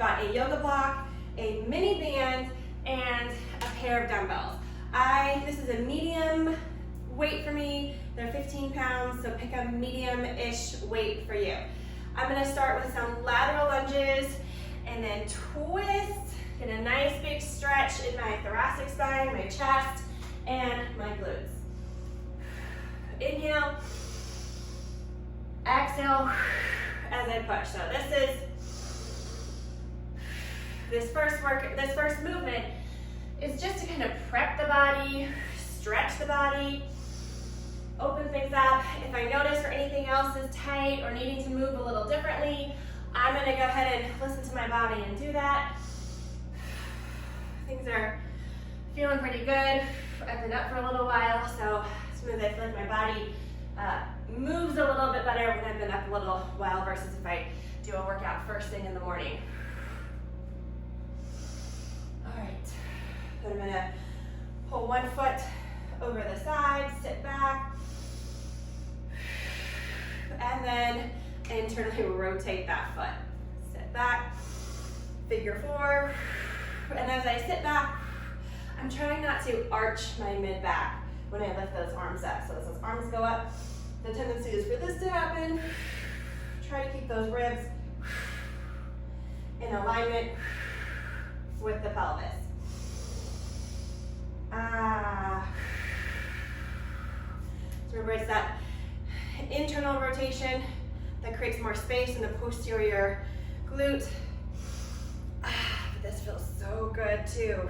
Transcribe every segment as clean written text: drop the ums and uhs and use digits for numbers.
I've got a yoga block, a mini band, and a pair of dumbbells. This is a medium weight for me. They're 15 pounds, so pick a medium-ish weight for you. I'm gonna start with some lateral lunges and then twist. Get a nice big stretch in my thoracic spine, my chest, and my glutes. Inhale, exhale as I push. So this first movement is just to kind of prep the body, stretch the body, open things up. If I notice or anything else is tight or needing to move a little differently, I'm gonna go ahead and listen to my body and do that. Things are feeling pretty good. I've been up for a little while, so smooth. I feel like my body moves a little bit better when I've been up a little while versus if I do a workout first thing in the morning. All right, then I'm gonna pull one foot over the side, sit back, and then internally rotate that foot. Sit back, figure four, and as I sit back, I'm trying not to arch my mid-back when I lift those arms up. So as those arms go up, the tendency is for this to happen. Try to keep those ribs in alignment with the pelvis. So remember, it's that internal rotation that creates more space in the posterior glute. But this feels so good too.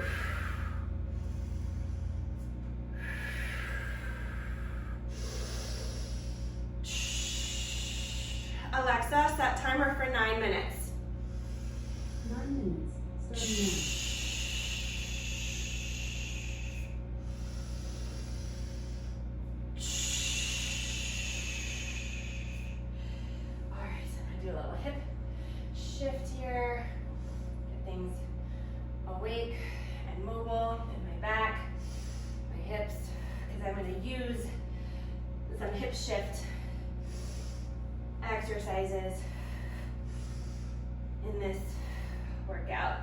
Alexa, set timer for 9 minutes. 9 minutes. Starting now. All right, so I'm gonna do a little hip shift here. Get things awake and mobile in my back, my hips, because I'm gonna use some hip shift exercises in this workout.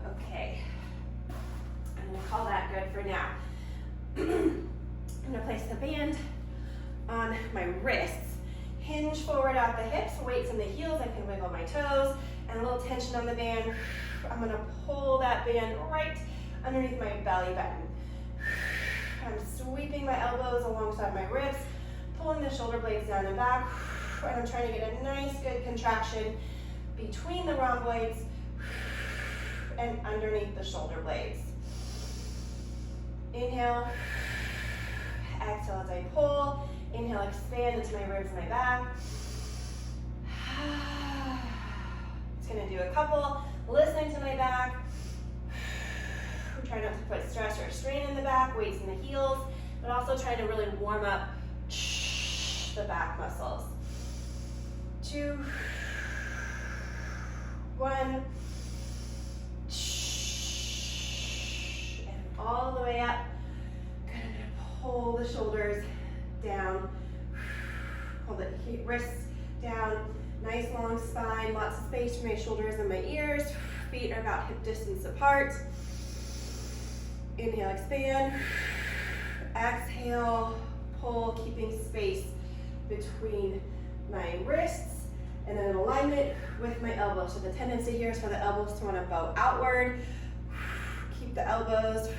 Okay, I'm gonna call that good for now. I'm gonna place the band on my wrists, hinge forward at the hips, weights in the heels, I can wiggle my toes, and a little tension on the band. I'm gonna pull that band right underneath my belly button. I'm sweeping my elbows alongside my ribs, pulling the shoulder blades down and back, and I'm trying to get a nice good contraction between the rhomboids and underneath the shoulder blades. Inhale, exhale as I pull. Inhale, expand into my ribs and my back. Just gonna do a couple, listening to my back. Try not to put stress or strain in the back, weights in the heels, but also try to really warm up the back muscles. 2, 1, and all the way up. Good, I'm gonna pull the shoulders down, pull the wrists down, nice long spine, lots of space for my shoulders and my ears. Feet are about hip distance apart. Inhale, expand. Exhale, pull, keeping space between my wrists and then in alignment with my elbows. So the tendency here is for the elbows to want to bow outward. Keep the elbows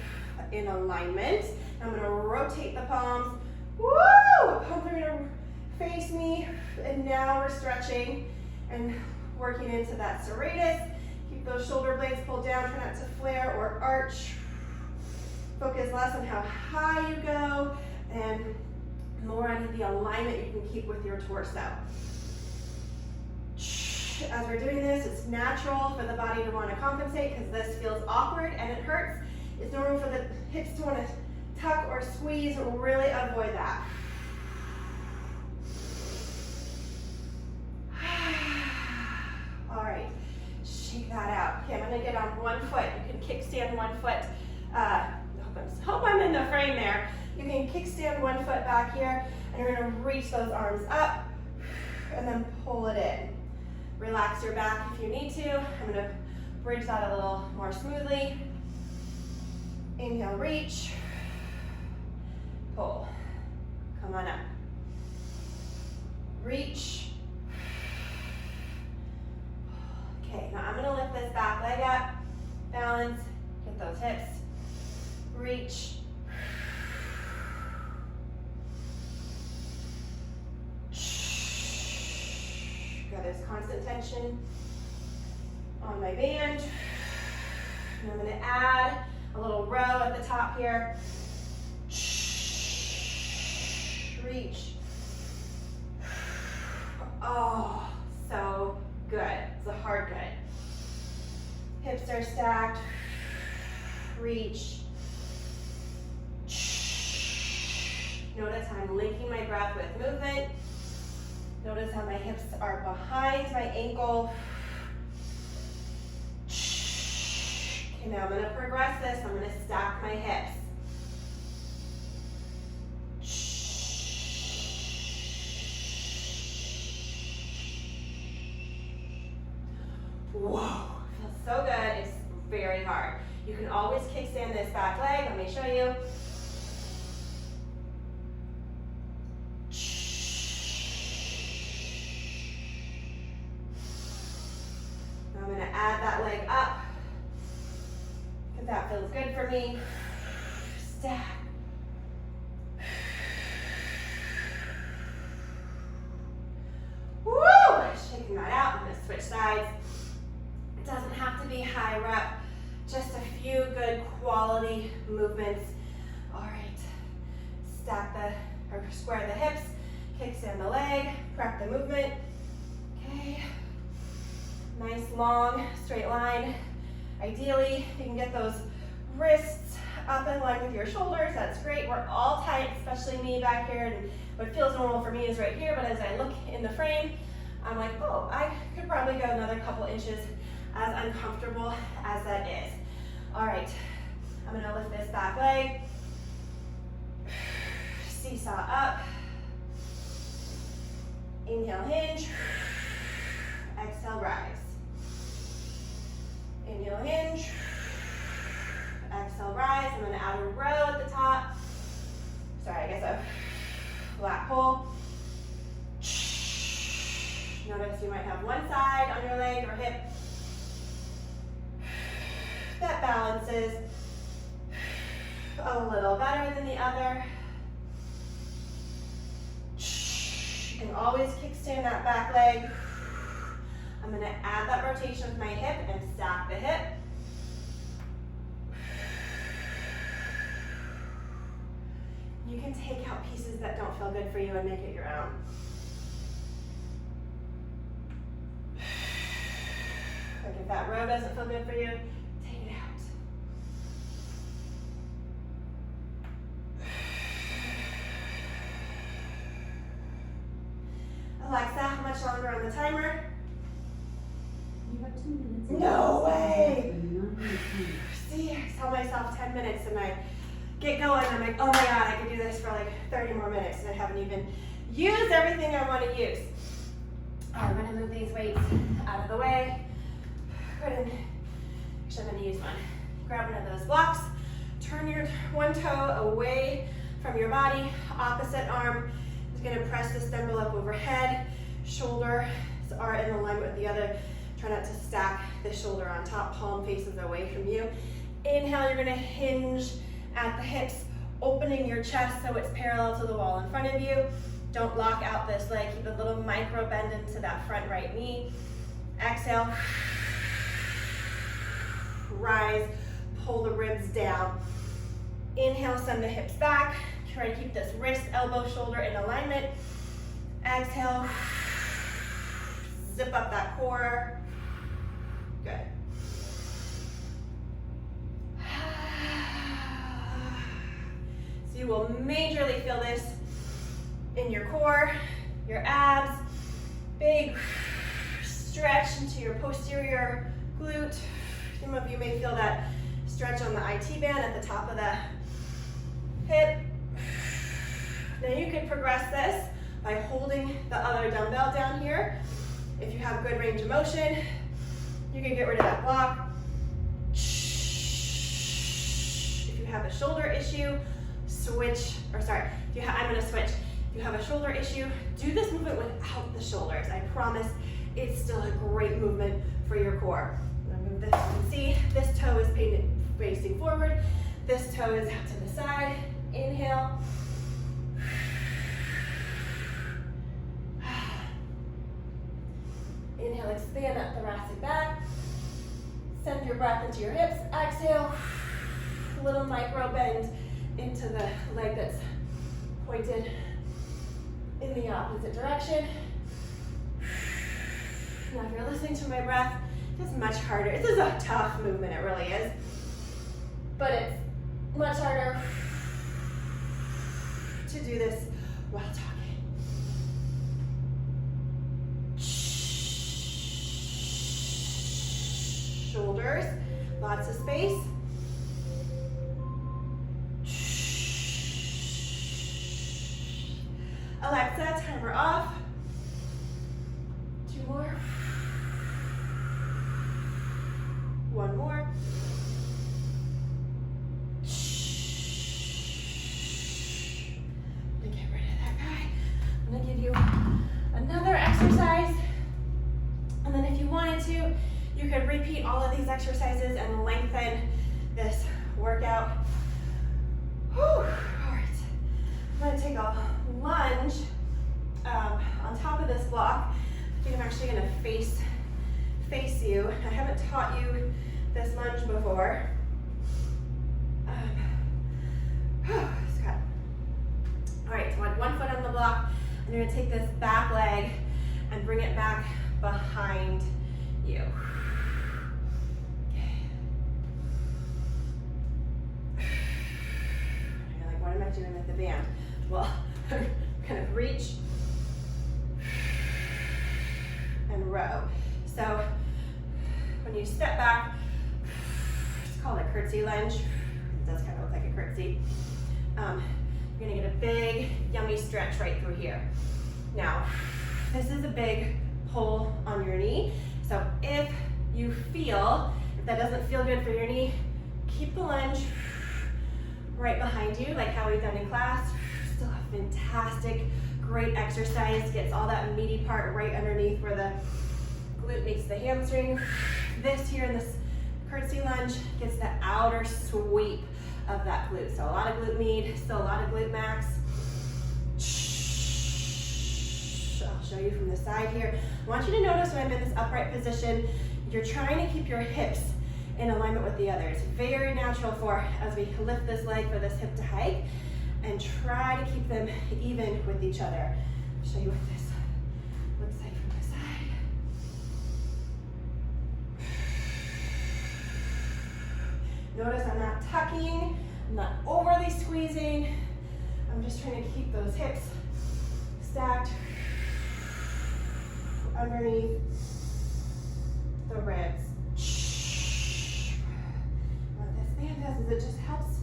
in alignment. I'm going to rotate the palms. Woo! Palms are going to face me. And now we're stretching and working into that serratus. Keep those shoulder blades pulled down. Try not to flare or arch. Focus less on how high you go and more on the alignment you can keep with your torso. As we're doing this, it's natural for the body to want to compensate because this feels awkward and it hurts. It's normal for the hips to want to tuck or squeeze. Really avoid that. All right, shake that out. Okay, I'm going to get on one foot. You can kickstand one foot. Hope I'm in the frame there. You can kickstand one foot back here, and you're going to reach those arms up and then pull it in. Relax your back if you need to. I'm gonna bridge that a little more smoothly. Inhale, reach. Pull. Come on up. Reach. Okay, now I'm gonna lift this back leg up. Balance, get those hips. Reach. Got this constant tension on my band. And I'm gonna add a little row at the top here. Reach. Oh, so good. It's a hard good. Hips are stacked. Reach. Notice how I'm linking my breath with movement. Notice how my hips are behind my ankle. Okay, now I'm going to progress this. I'm going to stack my hips. Whoa, feels so good. It's very hard. You can always kickstand this back leg. Let me show you. I'm going to add that leg up because that feels good for me. Stack. Woo! Shaking that out. I'm going to switch sides. It doesn't have to be high rep, just a few good quality movements. All right, square the hips, kickstand the leg, prep the movement. Okay, nice long straight line. Ideally, you can get those wrists up in line with your shoulders. That's great. We're all tight, especially me back here. And what feels normal for me is right here, but as I look in the frame, I'm like, oh, I could probably go another couple inches, as uncomfortable as that is. All right, I'm gonna lift this back leg, seesaw up, inhale, hinge, exhale, rise. Inhale, hinge, exhale, rise. I'm gonna add a row at the top. Sorry, I guess a flat pull. Notice you might have one side on your leg or hip that balances a little better than the other. You can always kickstand that back leg. I'm going to add that rotation with my hip and stack the hip. You can take out pieces that don't feel good for you and make it your own. Like if that row doesn't feel good for you, take it out. Alexa, how much longer on the timer? You have 2 minutes. No way! For non-minute timer. See, I tell myself 10 minutes and I get going. I'm like, oh my God, I could do this for like 30 more minutes and I haven't even used everything I want to use. All right, I'm gonna move these weights out of the way. Actually, I'm gonna use one. Grab one of those blocks. Turn your one toe away from your body. Opposite arm is gonna press this dumbbell up overhead. Shoulders are in alignment with the other. Try not to stack the shoulder on top. Palm faces away from you. Inhale, you're gonna hinge at the hips, opening your chest so it's parallel to the wall in front of you. Don't lock out this leg. Keep a little micro bend into that front right knee. Exhale. Rise, pull the ribs down. Inhale, send the hips back. Try to keep this wrist, elbow, shoulder in alignment. Exhale, zip up that core. Good. So you will majorly feel this in your core, your abs, big stretch into your posterior glute. Some of you may feel that stretch on the IT band at the top of the hip. Now you can progress this by holding the other dumbbell down here If you have good range of motion, you can get rid of that block. If you have a shoulder issue, switch, or sorry, I'm gonna switch. If you have a shoulder issue, do this movement without the shoulders. I promise it's still a great movement for your core. I'm gonna move this, you can see this toe is facing forward, this toe is out to the side. Inhale. Inhale, expand that thoracic back. Send your breath into your hips. Exhale, little micro bend into the leg that's pointed in the opposite direction. Now if you're listening to my breath, it's much harder. This is a tough movement, it really is. But it's much harder to do this while talking. Shoulders, lots of space. Alexa, timer off. 2 more. 1 more. I'm gonna get rid of that guy. I'm gonna give you another exercise. And then if you wanted to, you could repeat all of these exercises and lengthen this workout. Whew. All right. I'm gonna take a lunge on top of this block. I think I'm actually gonna face you. I haven't taught you this lunge before. Scott. All right, so I have 1 foot on the block. I'm gonna take this back leg and bring it back behind you. You're like, what am I doing with the band? Well, I'm gonna reach and row. So when you step back, it's called a curtsy lunge. It does kind of look like a curtsy. You're gonna get a big, yummy stretch right through here. Now, this is a big pull on your knee. So if that doesn't feel good for your knee, keep the lunge right behind you, like how we've done in class. Still a fantastic, great exercise. Gets all that meaty part right underneath where the glute meets the hamstring. This here in this curtsy lunge gets the outer sweep of that glute. So a lot of glute med, still a lot of glute max. I'll show you from the side here. I want you to notice when I'm in this upright position, you're trying to keep your hips in alignment with the other. It's very natural as we lift this leg for this hip to hike, and try to keep them even with each other. I'll show you what this looks like from the side. Notice I'm not tucking, I'm not overly squeezing. I'm just trying to keep those hips stacked underneath the ribs. What this band does is it just helps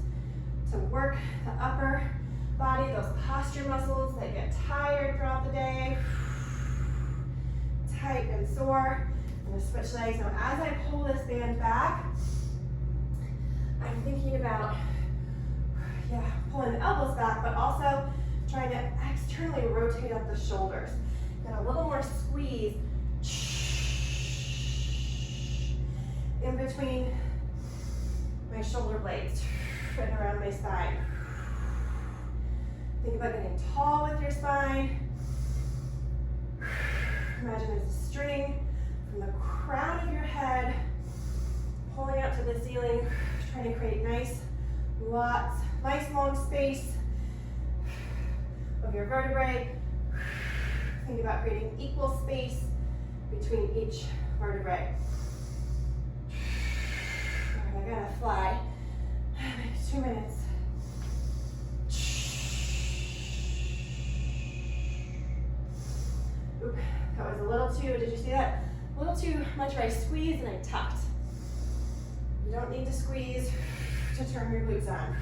to work the upper body, those posture muscles that get tired throughout the day, tight and sore. I'm gonna switch legs. Now as I pull this band back, I'm thinking about, pulling the elbows back, but also trying to externally rotate up the shoulders. Get a little more squeeze in between my shoulder blades and around my spine. Think about getting tall with your spine. Imagine there's a string from the crown of your head pulling out to the ceiling, trying to create nice long space of your vertebrae. Think about creating equal space between each vertebrae. All right, I gotta fly. 2 minutes. Oop, that was a little too, did you see that? A little too much where I squeezed and I tucked. You don't need to squeeze to turn your glutes on.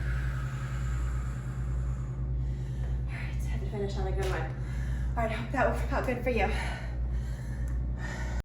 All right, had to finish on a good one. All right, hope that worked out good for you.